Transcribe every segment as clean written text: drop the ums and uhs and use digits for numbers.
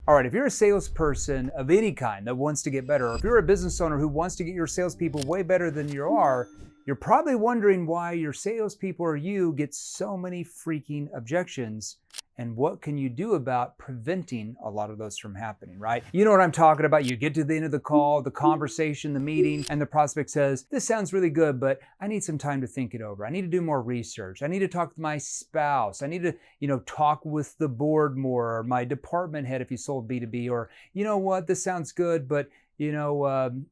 All right, if you're a salesperson of any kind that wants to get better, or if you're a business owner who wants to get your salespeople way better than you are, you're probably wondering why your salespeople or you get so many freaking objections, and what can you do about preventing a lot of those from happening, right? You know what I'm talking about. You get to the end of the call, the conversation, the meeting, and the prospect says, this sounds really good, but I need some time to think it over. I need to do more research. I need to talk to my spouse. I need to, talk with the board more, or my department head if you sold B2B, or you know what, this sounds good, but I'm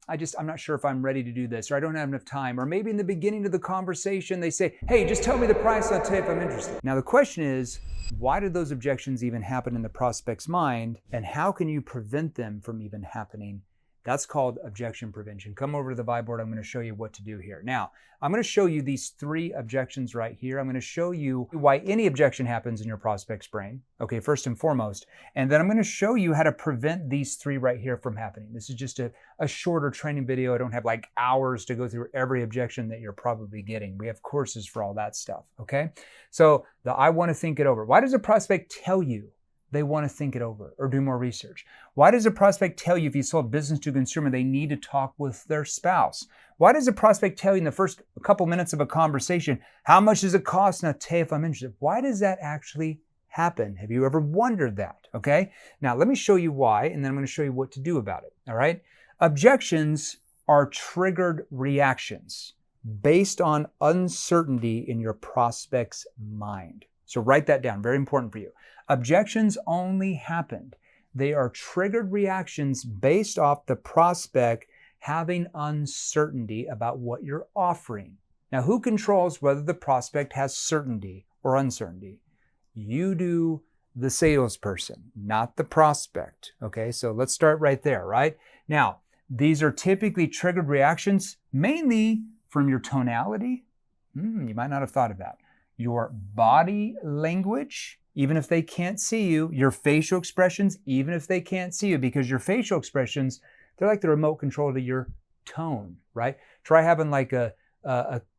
not sure if I'm ready to do this, or I don't have enough time. Or maybe in the beginning of the conversation, they say, hey, just tell me the price, I'll tell you if I'm interested. Now the question is, why did those objections even happen in the prospect's mind? And how can you prevent them from even happening? That's called objection prevention. Come over to the vibe board. I'm going to show you what to do here. Now, I'm going to show you these 3 objections right here. I'm going to show you why any objection happens in your prospect's brain. Okay, first and foremost. And then I'm going to show you how to prevent these 3 right here from happening. This is just a shorter training video. I don't have like hours to go through every objection that you're probably getting. We have courses for all that stuff, okay? So I want to think it over. Why does a prospect tell you they want to think it over or do more research? Why does a prospect tell you if you sold business to consumer, they need to talk with their spouse? Why does a prospect tell you in the first couple minutes of a conversation, how much does it cost? And I'll tell you if I'm interested. Why does that actually happen? Have you ever wondered that? Okay. Now let me show you why, and then I'm going to show you what to do about it. All right. Objections are triggered reactions based on uncertainty in your prospect's mind. So write that down. Very important for you. Objections only happened. They are triggered reactions based off the prospect having uncertainty about what you're offering. Now, who controls whether the prospect has certainty or uncertainty? You do, the salesperson, not the prospect. Okay, so let's start right there, right? Now, these are typically triggered reactions mainly from your tonality. You might not have thought of that. Your body language, even if they can't see you, your facial expressions, even if they can't see you, because your facial expressions, they're like the remote control to your tone, right? Try having like a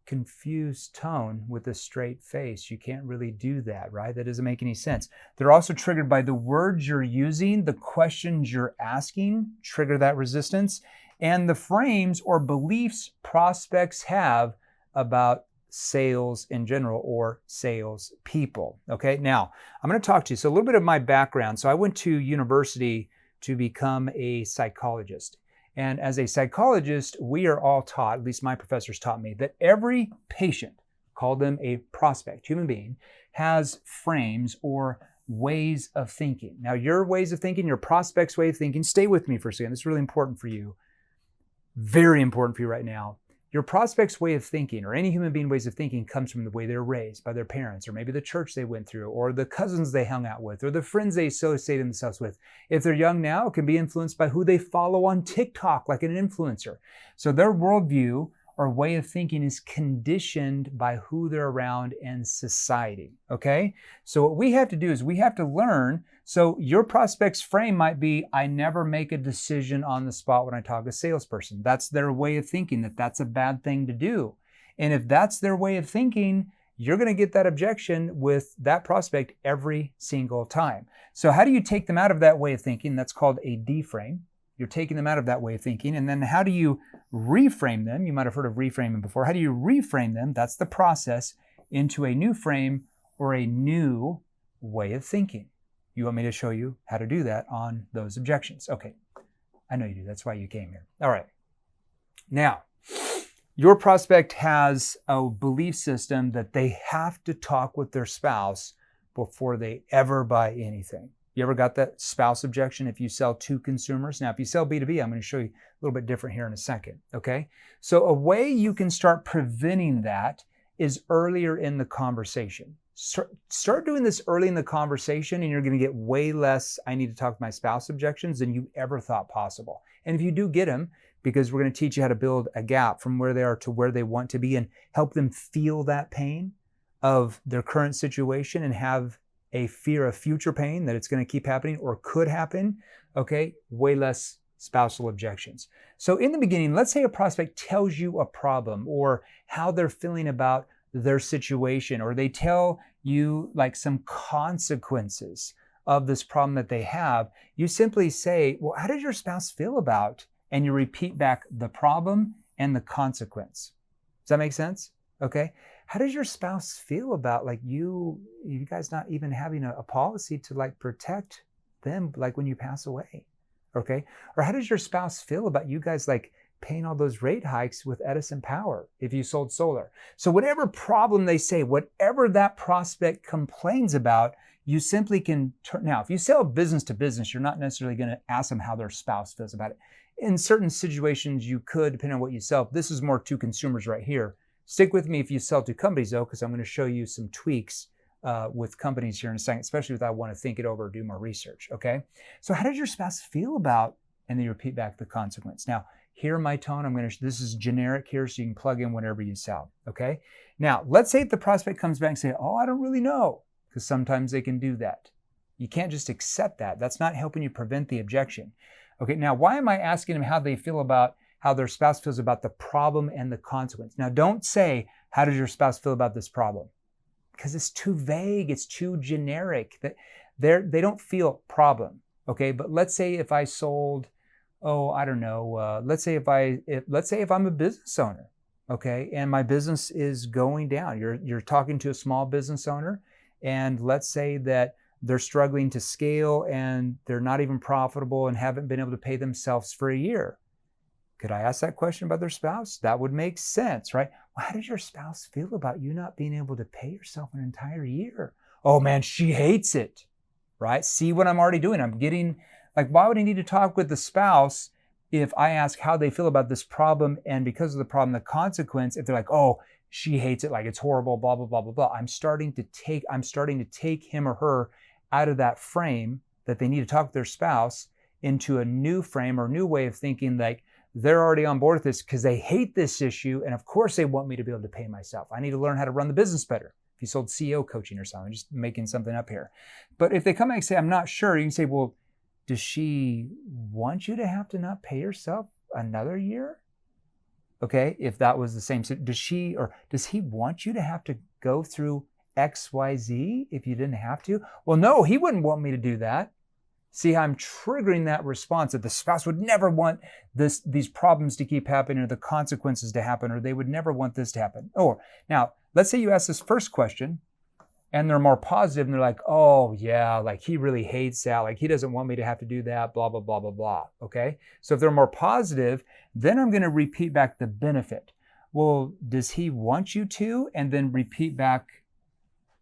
confused tone with a straight face. You can't really do that, right? That doesn't make any sense. They're also triggered by the words you're using, the questions you're asking, trigger that resistance, and the frames or beliefs prospects have about sales in general or sales people. Okay, now I'm going to talk to you. So a little bit of my background. So I went to university to become a psychologist. And as a psychologist, we are all taught, at least my professors taught me, that every patient, call them a prospect, human being, has frames or ways of thinking. Now your ways of thinking, your prospect's way of thinking, stay with me for a second. This is really important for you. Very important for you right now. Your prospect's way of thinking, or any human being ways of thinking, comes from the way they're raised by their parents, or maybe the church they went through, or the cousins they hung out with, or the friends they associated themselves with. If they're young now, it can be influenced by who they follow on TikTok, like an influencer. So their worldview or way of thinking is conditioned by who they're around and society, okay? So what we have to do is we have to learn. So your prospect's frame might be, I never make a decision on the spot when I talk to a salesperson. That's their way of thinking, that's a bad thing to do. And if that's their way of thinking, you're going to get that objection with that prospect every single time. So how do you take them out of that way of thinking? That's called a deframe. You're taking them out of that way of thinking. And then how do you reframe them? You might have heard of reframing before. How do you reframe them? That's the process into a new frame or a new way of thinking. You want me to show you how to do that on those objections? Okay, I know you do. That's why you came here. All right. Now, your prospect has a belief system that they have to talk with their spouse before they ever buy anything. You ever got that spouse objection if you sell to consumers? Now, if you sell B2B, I'm going to show you a little bit different here in a second, okay? So a way you can start preventing that is earlier in the conversation. Start doing this early in the conversation, and you're going to get way less I need to talk to my spouse objections than you ever thought possible. And if you do get them, because we're going to teach you how to build a gap from where they are to where they want to be and help them feel that pain of their current situation and have a fear of future pain that it's going to keep happening or could happen, okay, way less spousal objections. So in the beginning, let's say a prospect tells you a problem or how they're feeling about their situation, or they tell you like some consequences of this problem that they have, you simply say, well, how does your spouse feel about? And you repeat back the problem and the consequence. Does that make sense? Okay. How does your spouse feel about like you guys not even having a policy to like protect them like when you pass away? Okay. Or how does your spouse feel about you guys like paying all those rate hikes with Edison Power if you sold solar? So whatever problem they say, whatever that prospect complains about, you simply can turn. Now, if you sell business to business, you're not necessarily going to ask them how their spouse feels about it. In certain situations, you could, depending on what you sell. This is more to consumers right here. Stick with me if you sell to companies, though, because I'm going to show you some tweaks with companies here in a second, especially if I want to think it over or do more research, okay? So how does your spouse feel about, and then you repeat back the consequence. Now, hear my tone. This is generic here, so you can plug in whenever you sell, okay? Now, let's say if the prospect comes back and say, oh, I don't really know, because sometimes they can do that. You can't just accept that. That's not helping you prevent the objection. Okay, now why am I asking them how they feel about, how their spouse feels about the problem and the consequence? Now, don't say, how does your spouse feel about this problem? Because it's too vague, it's too generic. They don't feel problem, okay? But let's say if I sold, I don't know, let's say if I'm a business owner, okay, and my business is going down. You're talking to a small business owner, and let's say that they're struggling to scale and they're not even profitable and haven't been able to pay themselves for a year. Could I ask that question about their spouse? That would make sense, right? Well, how does your spouse feel about you not being able to pay yourself an entire year? Oh man, she hates it, right? See what I'm already doing? I'm getting, like, why would I need to talk with the spouse if I ask how they feel about this problem, and because of the problem, the consequence, if they're like, oh, she hates it, like it's horrible, blah, blah, blah, blah, blah. I'm starting to take him or her out of that frame that they need to talk with their spouse into a new frame or new way of thinking, like they're already on board with this because they hate this issue. And of course they want me to be able to pay myself. I need to learn how to run the business better. If you sold CEO coaching or something, I'm just making something up here. But if they come back and say, I'm not sure, you can say, well, does she want you to have to not pay yourself another year? Okay, if that was the same, so does she or does he want you to have to go through XYZ if you didn't have to? Well, no, he wouldn't want me to do that. See how I'm triggering that response, that the spouse would never want these problems to keep happening or the consequences to happen, or they would never want this to happen. Or now, let's say you ask this first question and they're more positive and they're like, oh yeah, like he really hates that, like he doesn't want me to have to do that, blah, blah, blah, blah, blah, okay? So if they're more positive, then I'm gonna repeat back the benefit. Well, does he want you to? And then repeat back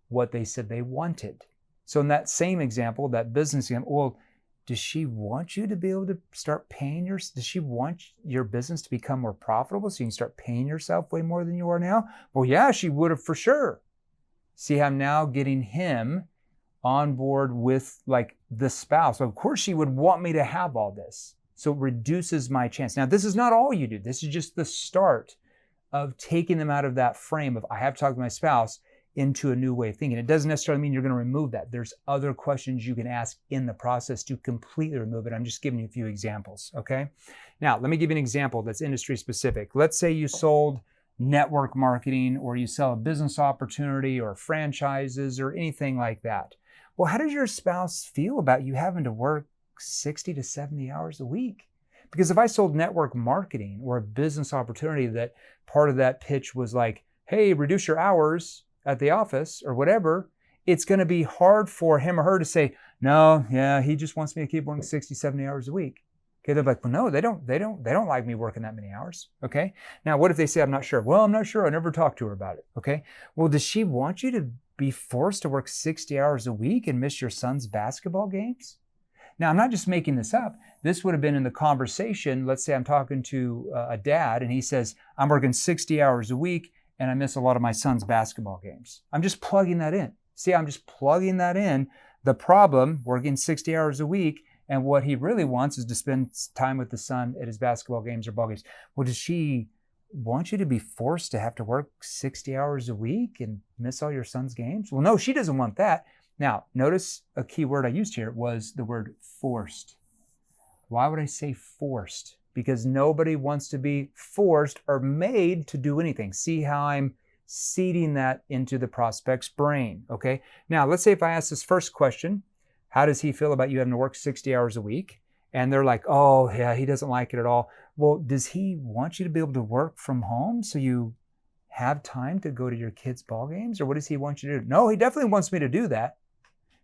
what they said they wanted. So in that same example, that business example, well, does she want you to be able to start paying does she want your business to become more profitable so you can start paying yourself way more than you are now? Well, yeah, she would have for sure. See how I'm now getting him on board with like the spouse. So of course she would want me to have all this. So it reduces my chance. Now, this is not all you do. This is just the start of taking them out of that frame of I have to talk to my spouse into a new way of thinking. It doesn't necessarily mean you're going to remove that. There's other questions you can ask in the process to completely remove it. I'm just giving you a few examples, okay? Now, let me give you an example that's industry specific. Let's say you sold network marketing, or you sell a business opportunity or franchises or anything like that. Well, how does your spouse feel about you having to work 60 to 70 hours a week? Because if I sold network marketing or a business opportunity that part of that pitch was like, hey, reduce your hours at the office or whatever, it's going to be hard for him or her to say, no, yeah, he just wants me to keep working 60, 70 hours a week. Okay, they're like, well, no, they don't like me working that many hours. Okay. Now, what if they say, I'm not sure? Well, I'm not sure. I never talked to her about it. Okay. Well, does she want you to be forced to work 60 hours a week and miss your son's basketball games? Now, I'm not just making this up. This would have been in the conversation. Let's say I'm talking to a dad and he says, I'm working 60 hours a week and I miss a lot of my son's basketball games. I'm just plugging that in. See, I'm just plugging that in. The problem, working 60 hours a week, and what he really wants is to spend time with the son at his basketball games or ball games. Well, does she want you to be forced to have to work 60 hours a week and miss all your son's games? Well, no, she doesn't want that. Now, notice a key word I used here was the word forced. Why would I say forced? Because nobody wants to be forced or made to do anything. See how I'm seeding that into the prospect's brain, okay? Now, let's say if I ask this first question, how does he feel about you having to work 60 hours a week? And they're like, oh yeah, he doesn't like it at all. Well, does he want you to be able to work from home so you have time to go to your kids' ball games? Or what does he want you to do? No, he definitely wants me to do that.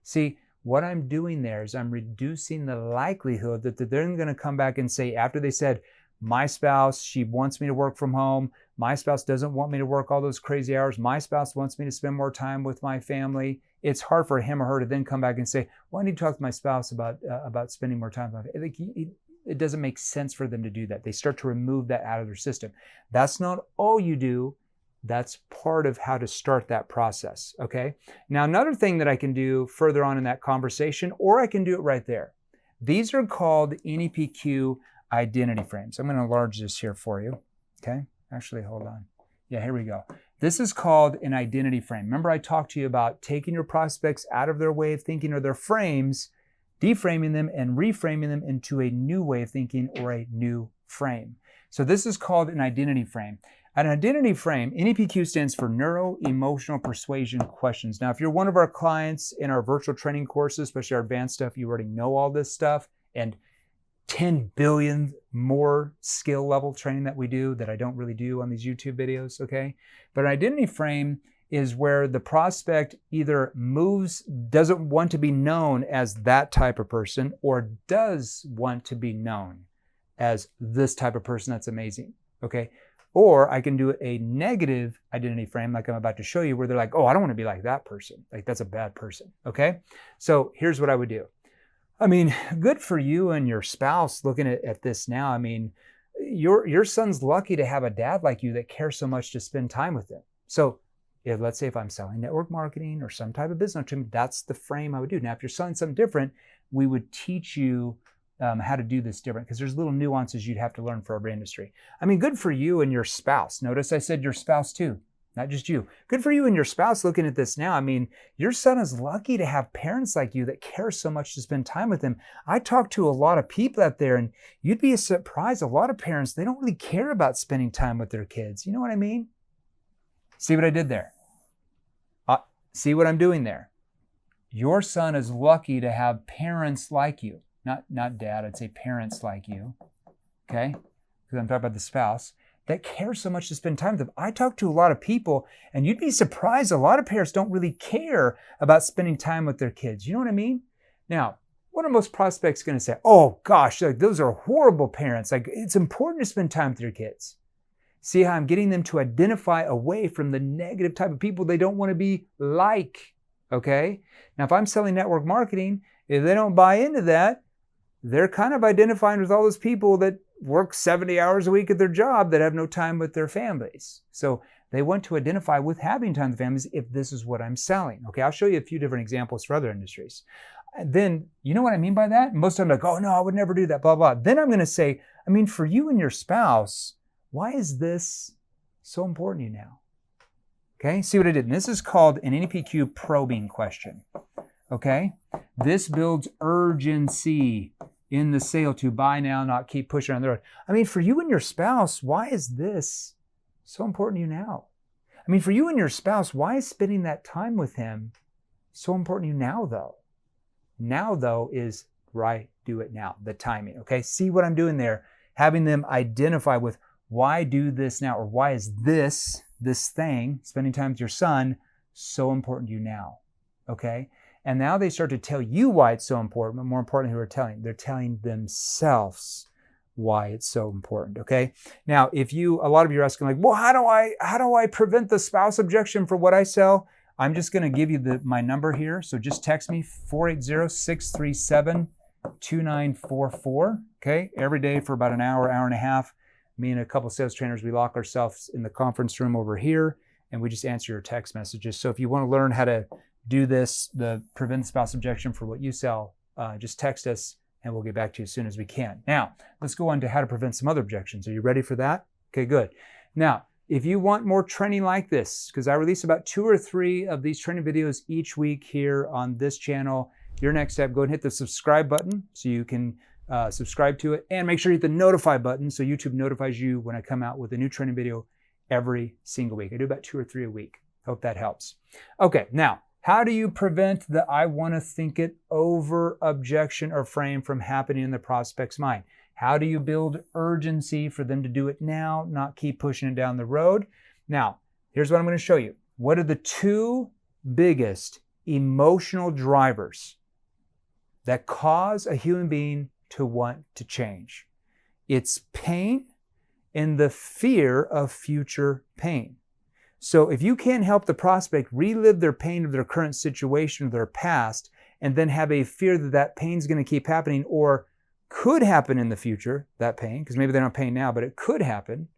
See, what I'm doing there is I'm reducing the likelihood that they're going to come back and say, after they said, my spouse, she wants me to work from home. My spouse doesn't want me to work all those crazy hours. My spouse wants me to spend more time with my family. It's hard for him or her to then come back and say, well, I need to talk to my spouse about spending more time with my family. It doesn't make sense for them to do that. They start to remove that out of their system. That's not all you do. That's part of how to start that process, okay? Now, another thing that I can do further on in that conversation, or I can do it right there. These are called NEPQ identity frames. I'm going to enlarge this here for you, okay? Actually, hold on. Yeah, here we go. This is called an identity frame. Remember I talked to you about taking your prospects out of their way of thinking or their frames, deframing them and reframing them into a new way of thinking or a new frame. So this is called an identity frame. An identity frame, NEPQ stands for Neuro-Emotional Persuasion Questions. Now, if you're one of our clients in our virtual training courses, especially our advanced stuff, you already know all this stuff, and 10 billion more skill level training that we do that I don't really do on these YouTube videos, okay? But an identity frame is where the prospect either doesn't want to be known as that type of person, or does want to be known as this type of person that's amazing, okay? Or I can do a negative identity frame like I'm about to show you, where they're like, oh, I don't want to be like that person. Like, that's a bad person, okay? So here's what I would do. I mean, good for you and your spouse looking at this now. I mean, your son's lucky to have a dad like you that cares so much to spend time with him. So let's say if I'm selling network marketing or some type of business, that's the frame I would do. Now, if you're selling something different, we would teach you how to do this different, because there's little nuances you'd have to learn for every industry. I mean, good for you and your spouse. Notice I said your spouse too, not just you. Good for you and your spouse looking at this now. I mean, your son is lucky to have parents like you that care so much to spend time with him. I talk to a lot of people out there, and you'd be surprised. A lot of parents, they don't really care about spending time with their kids. You know what I mean? See what I did there? See what I'm doing there? Your son is lucky to have parents like you. Not dad, I'd say parents like you, okay? Because I'm talking about the spouse that cares so much to spend time with them. I talk to a lot of people, and you'd be surprised, a lot of parents don't really care about spending time with their kids. You know what I mean? Now, what are most prospects going to say? Oh gosh, like, those are horrible parents. Like, it's important to spend time with your kids. See how I'm getting them to identify away from the negative type of people they don't want to be like, okay? Now, if I'm selling network marketing, if they don't buy into that, they're kind of identifying with all those people that work 70 hours a week at their job that have no time with their families. So they want to identify with having time with families if this is what I'm selling. Okay, I'll show you a few different examples for other industries. And then, you know what I mean by that? Most of them are like, oh no, I would never do that, blah, blah. Then I'm going to say, I mean, for you and your spouse, why is this so important to you now? Okay, see what I did? And this is called an NEPQ probing question. Okay, this builds urgency in the sale to buy now, not keep pushing on the road. I mean, for you and your spouse, why is this so important to you now? I mean, for you and your spouse, why is spending that time with him so important to you now, though? Now, though, is right, do it now, the timing, okay? See what I'm doing there? Having them identify with why do this now, or why is this thing, spending time with your son, so important to you now, okay? And now they start to tell you why it's so important, but more importantly, they're telling themselves why it's so important, okay? Now, a lot of you are asking like, well, how do I prevent the spouse objection for what I sell? I'm just gonna give you my number here. So just text me, 480-637-2944, okay? Every day for about an hour and a half. Me and a couple of sales trainers, we lock ourselves in the conference room over here, and we just answer your text messages. So if you wanna learn how to do this, the prevent spouse objection for what you sell, just text us and we'll get back to you as soon as we can. Now, let's go on to how to prevent some other objections. Are you ready for that? Okay, good. Now, if you want more training like this, because I release about 2 or 3 of these training videos each week here on this channel, your next step, go and hit the subscribe button so you can subscribe to it, and make sure you hit the notify button so YouTube notifies you when I come out with a new training video every single week. I do about 2 or 3 a week. Hope that helps. Okay, now, How do you prevent the I want to think it over objection or frame from happening in the prospect's mind? How do you build urgency for them to do it now, not keep pushing it down the road? Now, here's what I'm going to show you. What are the two biggest emotional drivers that cause a human being to want to change? It's pain and the fear of future pain. So if you can't help the prospect relive their pain of their current situation or their past, and then have a fear that that pain's going to keep happening or could happen in the future, that pain, because maybe they're not pain now, but it could happen,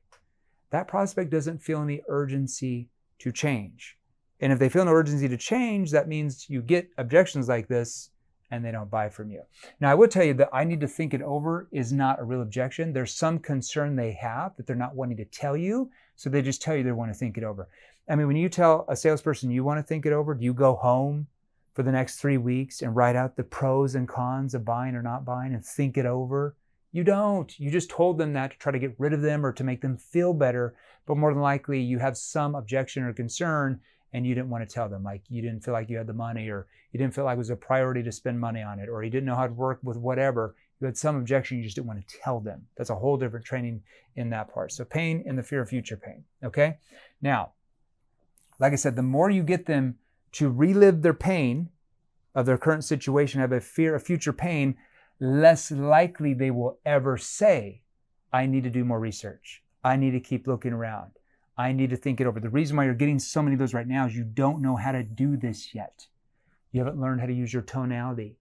that prospect doesn't feel any urgency to change. And if they feel no urgency to change, that means you get objections like this and they don't buy from you. Now, I would tell you that I need to think it over is not a real objection. There's some concern they have that they're not wanting to tell you, so they just tell you they want to think it over. I mean, when you tell a salesperson you want to think it over, do you go home for the next 3 weeks and write out the pros and cons of buying or not buying and think it over? You don't. You just told them that to try to get rid of them or to make them feel better, but more than likely you have some objection or concern and you didn't want to tell them, like you didn't feel like you had the money, or you didn't feel like it was a priority to spend money on it, or you didn't know how to work with whatever. You had some objection, you just didn't want to tell them. That's a whole different training in that part. So pain and the fear of future pain, okay? Now, like I said, the more you get them to relive their pain of their current situation, have a fear of future pain, less likely they will ever say, I need to do more research. I need to keep looking around. I need to think it over. The reason why you're getting so many of those right now is you don't know how to do this yet. You haven't learned how to use your tonality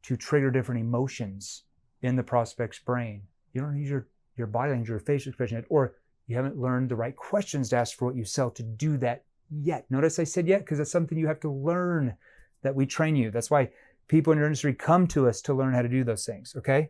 to trigger different emotions in the prospect's brain. You don't use your body language, your facial expression yet, or you haven't learned the right questions to ask for what you sell to do that yet. Notice I said yet, because it's something you have to learn, that we train you. That's why people in your industry come to us to learn how to do those things, okay?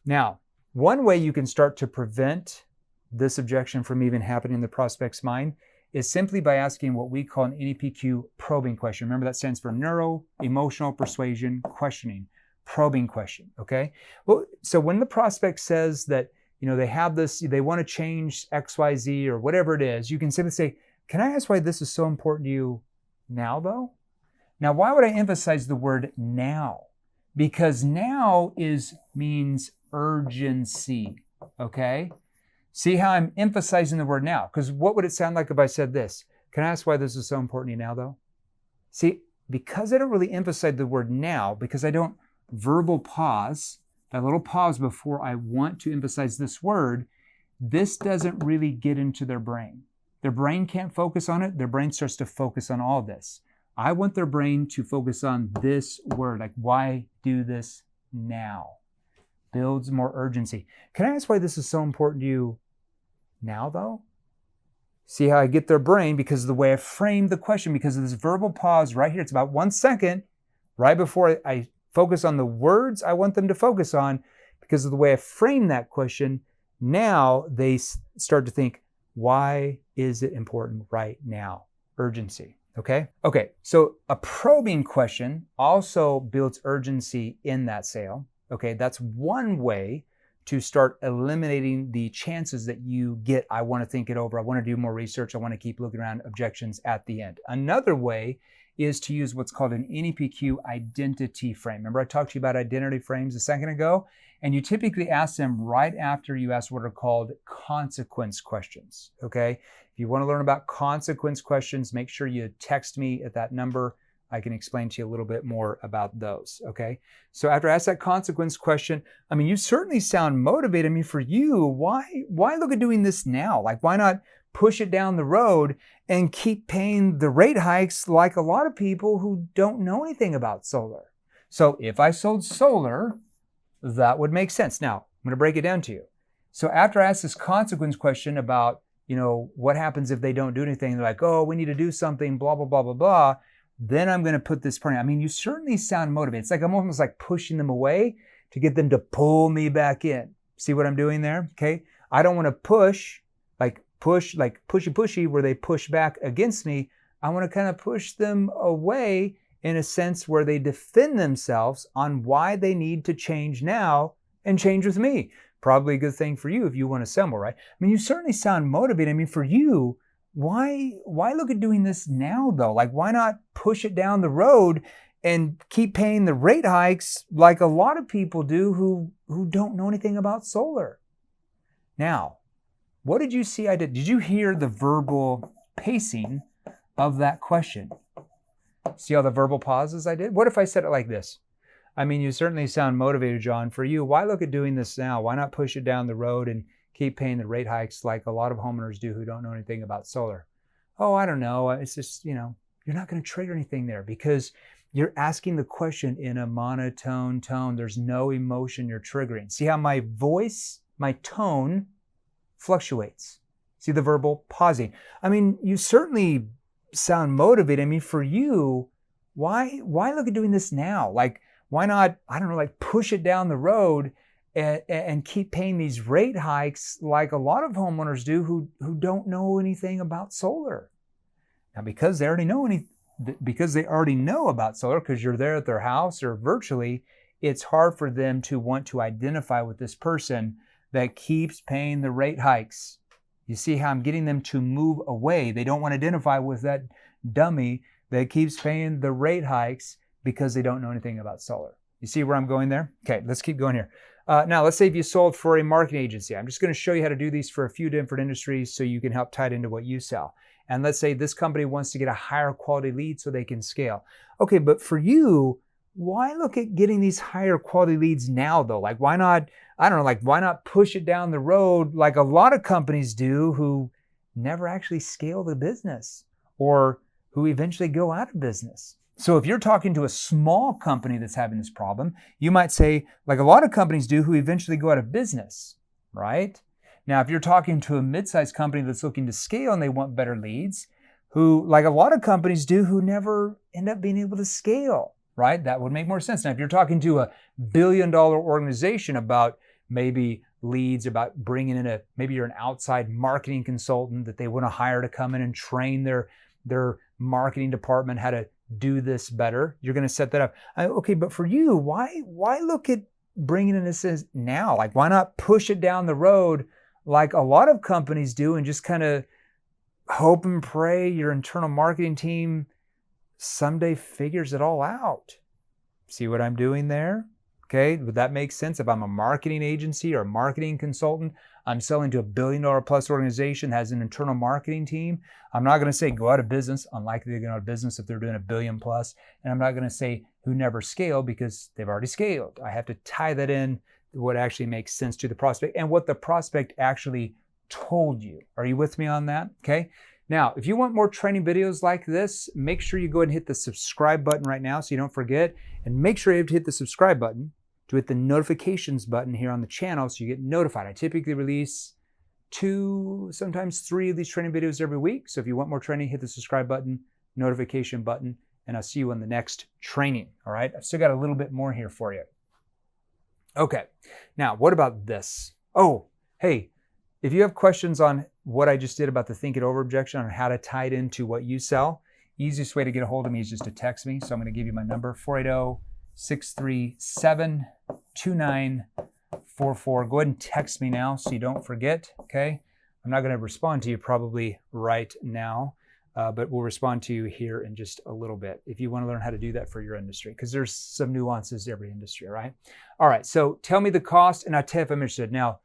Now, one way you can start to prevent this objection from even happening in the prospect's mind is simply by asking what we call an NEPQ probing question. Remember, that stands for neuro, emotional, persuasion, questioning, probing question, okay? Well, so when the prospect says that, you know, they have this, they want to change XYZ or whatever it is, you can simply say, can I ask why this is so important to you now, though? Now, why would I emphasize the word now? Because now means urgency, okay? See how I'm emphasizing the word now? Because what would it sound like if I said this? Can I ask why this is so important to you now, though? See, because I don't really emphasize the word now, because I don't verbal pause, that little pause before I want to emphasize this word, this doesn't really get into their brain. Their brain can't focus on it. Their brain starts to focus on all this. I want their brain to focus on this word, like why do this now? Builds more urgency. Can I ask why this is so important to you now, though? See how I get their brain? Because of the way I framed the question, because of this verbal pause right here. It's about 1 second right before I focus on the words I want them to focus on. Because of the way I frame that question, now they start to think, why is it important right now? Urgency. Okay? Okay, so a probing question also builds urgency in that sale. Okay, that's one way to start eliminating the chances that you get, I want to think it over, I want to do more research, I want to keep looking around, objections at the end. Another way is to use what's called an NEPQ identity frame. Remember I talked to you about identity frames a second ago? And you typically ask them right after you ask what are called consequence questions, okay? If you want to learn about consequence questions, make sure you text me at that number. I can explain to you a little bit more about those, okay? So after I ask that consequence question, I mean, you certainly sound motivated. I mean, for you, why look at doing this now? Like, why not push it down the road and keep paying the rate hikes like a lot of people who don't know anything about solar? So if I sold solar, that would make sense. Now, I'm going to break it down to you. So after I ask this consequence question about, you know, what happens if they don't do anything, they're like, oh, we need to do something, blah, blah, blah, blah, blah. Then I'm going to put this part in. I mean, you certainly sound motivated. It's like I'm almost like pushing them away to get them to pull me back in. See what I'm doing there? Okay. I don't want to push like pushy, where they push back against me. I want to kind of push them away in a sense where they defend themselves on why they need to change now and change with me. Probably a good thing for you if you want to sell more, right? I mean, you certainly sound motivated. I mean, for you, why look at doing this now though? Like, why not push it down the road and keep paying the rate hikes like a lot of people do who don't know anything about solar? Now, what did you see I did? Did you hear the verbal pacing of that question? See all the verbal pauses I did? What if I said it like this? I mean, you certainly sound motivated, John. For you, why look at doing this now? Why not push it down the road and keep paying the rate hikes like a lot of homeowners do who don't know anything about solar? Oh, I don't know. It's just, you're not going to trigger anything there because you're asking the question in a monotone tone. There's no emotion you're triggering. See how my voice, my tone fluctuates. See the verbal pausing. I mean, you certainly sound motivated. I mean, for you, why look at doing this now? Like, why not, I don't know, like push it down the road and keep paying these rate hikes like a lot of homeowners do who don't know anything about solar. Now, because they already know about solar, because you're there at their house or virtually, it's hard for them to want to identify with this person that keeps paying the rate hikes. You see how I'm getting them to move away. They don't want to identify with that dummy that keeps paying the rate hikes because they don't know anything about solar. You see where I'm going there? Okay, let's keep going here. Now, let's say if you sold for a marketing agency. I'm just going to show you how to do these for a few different industries so you can help tie it into what you sell. And let's say this company wants to get a higher quality lead so they can scale. Okay, but for you, why look at getting these higher quality leads now though? Like, why not, I don't know, like why not push it down the road like a lot of companies do who never actually scale the business or who eventually go out of business? So if you're talking to a small company that's having this problem, you might say, like a lot of companies do who eventually go out of business, right? Now, if you're talking to a mid-sized company that's looking to scale and they want better leads, who, like a lot of companies do, who never end up being able to scale, right? That would make more sense. Now, if you're talking to a billion-dollar organization about maybe leads, about bringing in maybe you're an outside marketing consultant that they want to hire to come in and train their marketing department how to do this better, you're going to set that up. Okay, but for you, why look at bringing in this now? Like, why not push it down the road like a lot of companies do and just kind of hope and pray your internal marketing team someday figures it all out? See what I'm doing there? Okay, would that make sense? If I'm a marketing agency or a marketing consultant, I'm selling to a $1 billion plus organization that has an internal marketing team, I'm not going to say go out of business. Unlikely to go out of business if they're doing $1 billion plus. And I'm not going to say who never scale because they've already scaled. I have to tie that in to what actually makes sense to the prospect and what the prospect actually told you. Are you with me on that? Okay. Now, if you want more training videos like this, make sure you go ahead and hit the subscribe button right now so you don't forget. And make sure you have to hit the subscribe button to hit the notifications button here on the channel so you get notified. I typically release 2, sometimes 3 of these training videos every week. So if you want more training, hit the subscribe button, notification button, and I'll see you on the next training. All right, I've still got a little bit more here for you. Okay, now what about this? Oh, hey, if you have questions on what I just did about the think it over objection or how to tie it into what you sell, easiest way to get a hold of me is just to text me. So I'm going to give you my number, 480-637-2944. Go ahead and text me now so you don't forget, okay? I'm not going to respond to you probably right now, but we'll respond to you here in just a little bit if you want to learn how to do that for your industry, because there's some nuances to every industry, all right? All right, so tell me the cost and I'll tell you if I'm interested. Now,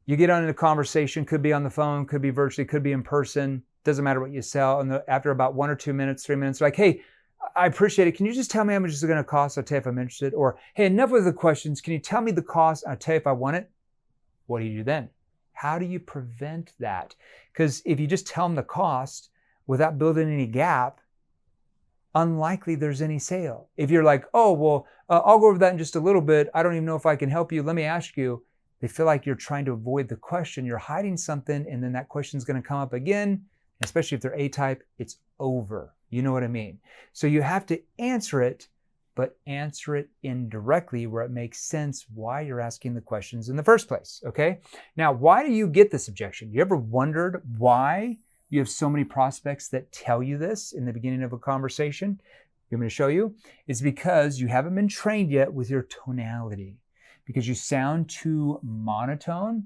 you get on in a conversation, could be on the phone, could be virtually, could be in person, doesn't matter what you sell. And after about 1 or 2 minutes, 3 minutes, like, hey, I appreciate it. Can you just tell me how much it's going to cost? I'll tell you if I'm interested. Or, hey, enough with the questions. Can you tell me the cost? I'll tell you if I want it. What do you do then? How do you prevent that? Because if you just tell them the cost without building any gap, unlikely there's any sale. If you're like, oh, well, I'll go over that in just a little bit. I don't even know if I can help you. Let me ask you. They feel like you're trying to avoid the question. You're hiding something, and then that question is going to come up again. Especially if they're A-type, it's over. You know what I mean? So you have to answer it, but answer it indirectly where it makes sense why you're asking the questions in the first place, okay? Now, why do you get this objection? You ever wondered why you have so many prospects that tell you this in the beginning of a conversation? I'm going to show you. It's because you haven't been trained yet with your tonality, because you sound too monotone,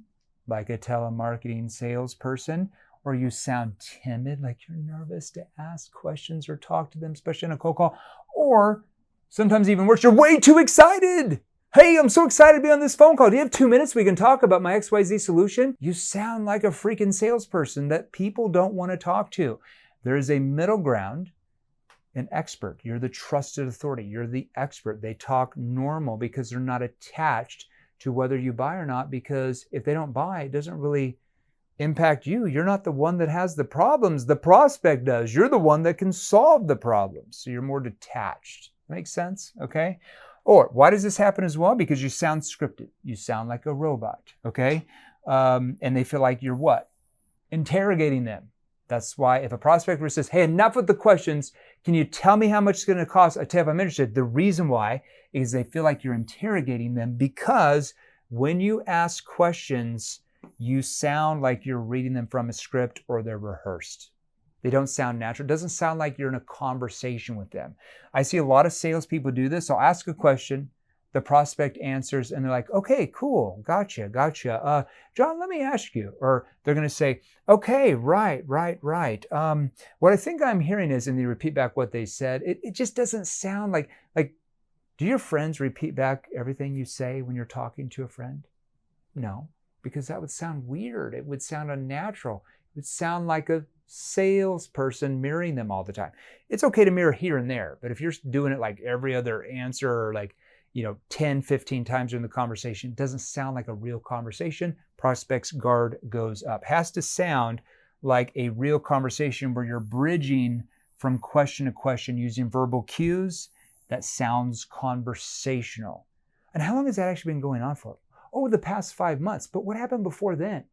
like a telemarketing salesperson, or you sound timid, like you're nervous to ask questions or talk to them, especially in a cold call, or sometimes even worse, you're way too excited. Hey, I'm so excited to be on this phone call. Do you have 2 minutes we can talk about my XYZ solution? You sound like a freaking salesperson that people don't want to talk to. There is a middle ground, an expert. You're the trusted authority. You're the expert. They talk normal because they're not attached to whether you buy or not, because if they don't buy, it doesn't really impact you. You're not the one that has the problems. The prospect does. You're the one that can solve the problems. So you're more detached. Makes sense? Okay? Or why does this happen as well? Because you sound scripted. You sound like a robot, okay? And they feel like you're what? Interrogating them. That's why if a prospect says, hey, enough with the questions, can you tell me how much it's going to cost? I tell you if I'm interested. The reason why is they feel like you're interrogating them, because when you ask questions, you sound like you're reading them from a script or they're rehearsed. They don't sound natural. It doesn't sound like you're in a conversation with them. I see a lot of salespeople do this. I'll ask a question, the prospect answers, and they're like, okay, cool, gotcha. John, let me ask you. Or they're going to say, okay, right. What I think I'm hearing is, and they repeat back what they said, it just doesn't sound like, do your friends repeat back everything you say when you're talking to a friend? No, because that would sound weird. It would sound unnatural. It would sound like a salesperson mirroring them all the time. It's okay to mirror here and there, but if you're doing it like every other answer, or like, 10, 15 times during the conversation, it doesn't sound like a real conversation. Prospect's guard goes up. Has to sound like a real conversation where you're bridging from question to question using verbal cues that sounds conversational. And how long has that actually been going on for? Oh, the past 5 months. But what happened before then?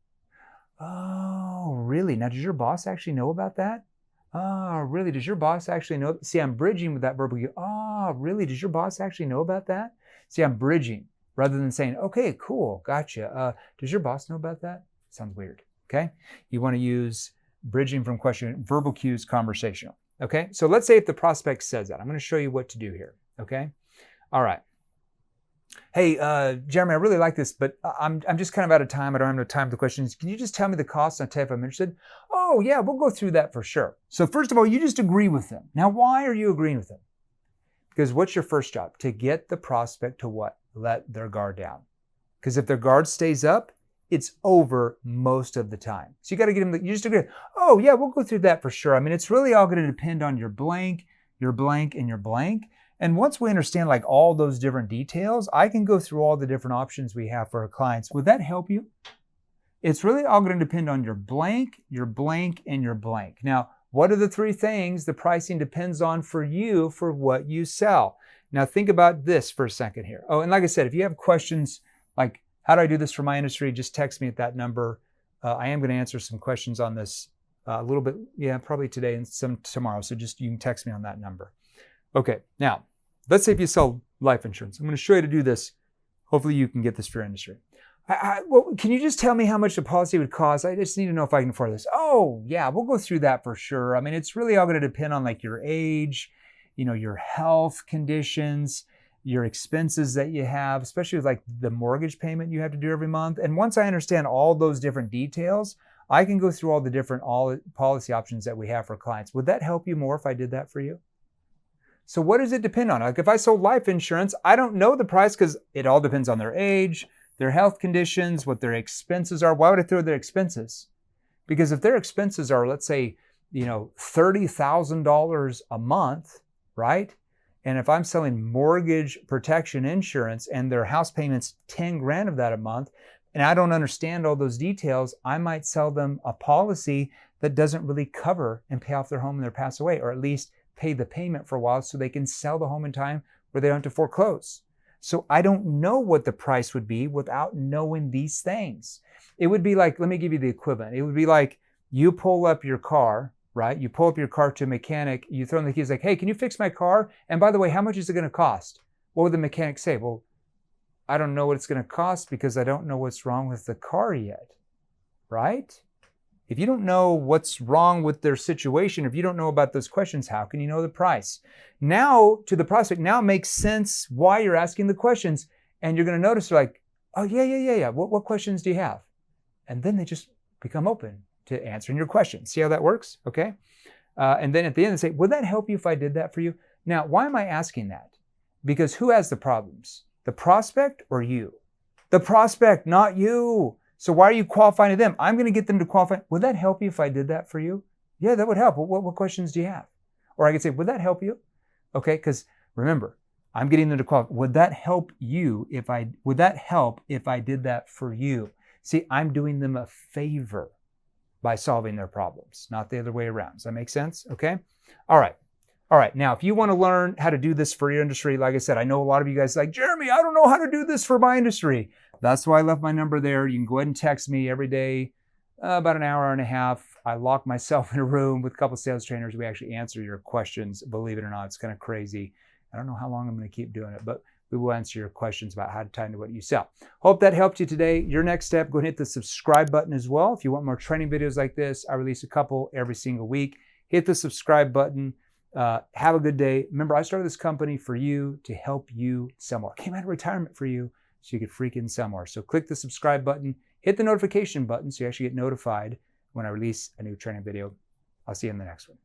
Oh, really? Now, does your boss actually know about that? Oh, really? Does your boss actually know? See, I'm bridging with that verbal cue. Oh, really? Does your boss actually know about that? See, I'm bridging rather than saying, okay, cool, gotcha. Does your boss know about that? Sounds weird, okay? You want to use bridging from question, verbal cues, conversational, okay? So let's say if the prospect says that. I'm going to show you what to do here, okay? All right. Hey, Jeremy, I really like this, but I'm just kind of out of time. I don't have no time for the questions. Can you just tell me the cost and I'll tell you if I'm interested? Oh, yeah, we'll go through that for sure. So first of all, you just agree with them. Now, why are you agreeing with them? Because what's your first job? To get the prospect to what? Let their guard down. Because if their guard stays up, it's over most of the time. So you got to get them, you just agree. Oh, yeah, we'll go through that for sure. I mean, it's really all going to depend on your blank, and your blank. And once we understand like all those different details, I can go through all the different options we have for our clients. Would that help you? It's really all going to depend on your blank, and your blank. Now, what are the 3 things the pricing depends on for you for what you sell? Now, think about this for a second here. Oh, and like I said, if you have questions like, how do I do this for my industry? Just text me at that number. I am going to answer some questions on this a little bit, probably today and some tomorrow. So just, you can text me on that number. Okay, now, let's say if you sell life insurance. I'm going to show you to do this. Hopefully you can get this for your industry. Well, can you just tell me how much the policy would cost? I just need to know if I can afford this. Oh, yeah, we'll go through that for sure. I mean, it's really all going to depend on like your age, your health conditions, your expenses that you have, especially with like the mortgage payment you have to do every month. And once I understand all those different details, I can go through all the different policy options that we have for clients. Would that help you more if I did that for you? So what does it depend on? Like if I sold life insurance, I don't know the price because it all depends on their age, their health conditions, what their expenses are. Why would I throw their expenses? Because if their expenses are, let's say, $30,000 a month, right? And if I'm selling mortgage protection insurance and their house payment's 10 grand of that a month, and I don't understand all those details, I might sell them a policy that doesn't really cover and pay off their home when they pass away, or at least pay the payment for a while so they can sell the home in time where they don't have to foreclose. So I don't know what the price would be without knowing these things. It would be like, let me give you the equivalent. It would be like you pull up your car, right? You pull up your car to a mechanic, you throw in the keys like, hey, can you fix my car? And by the way, how much is it going to cost? What would the mechanic say? Well, I don't know what it's going to cost because I don't know what's wrong with the car yet, right? If you don't know what's wrong with their situation, if you don't know about those questions, how can you know the price? Now, to the prospect, now makes sense why you're asking the questions. And you're going to notice they're like, oh, yeah. What questions do you have? And then they just become open to answering your questions. See how that works? Okay. And then at the end, say, would that help you if I did that for you? Now, why am I asking that? Because who has the problems? The prospect or you? The prospect, not you. So why are you qualifying to them? I'm going to get them to qualify. Would that help you if I did that for you? Yeah, that would help. What questions do you have? Or I could say, would that help you? Okay, because remember, I'm getting them to qualify. Would that help you would that help if I did that for you? See, I'm doing them a favor by solving their problems, not the other way around. Does that make sense? Okay. All right. Now, if you want to learn how to do this for your industry, like I said, I know a lot of you guys are like, Jeremy, I don't know how to do this for my industry. That's why I left my number there. You can go ahead and text me every day, about an hour and a half. I lock myself in a room with a couple of sales trainers. We actually answer your questions. Believe it or not, it's kind of crazy. I don't know how long I'm going to keep doing it, but we will answer your questions about how to tie into what you sell. Hope that helped you today. Your next step, go ahead and hit the subscribe button as well. If you want more training videos like this, I release a couple every single week. Hit the subscribe button. Have a good day. Remember, I started this company for you to help you sell more. I came out of retirement for you so you could freaking sell more. So click the subscribe button, hit the notification button so you actually get notified when I release a new training video. I'll see you in the next one.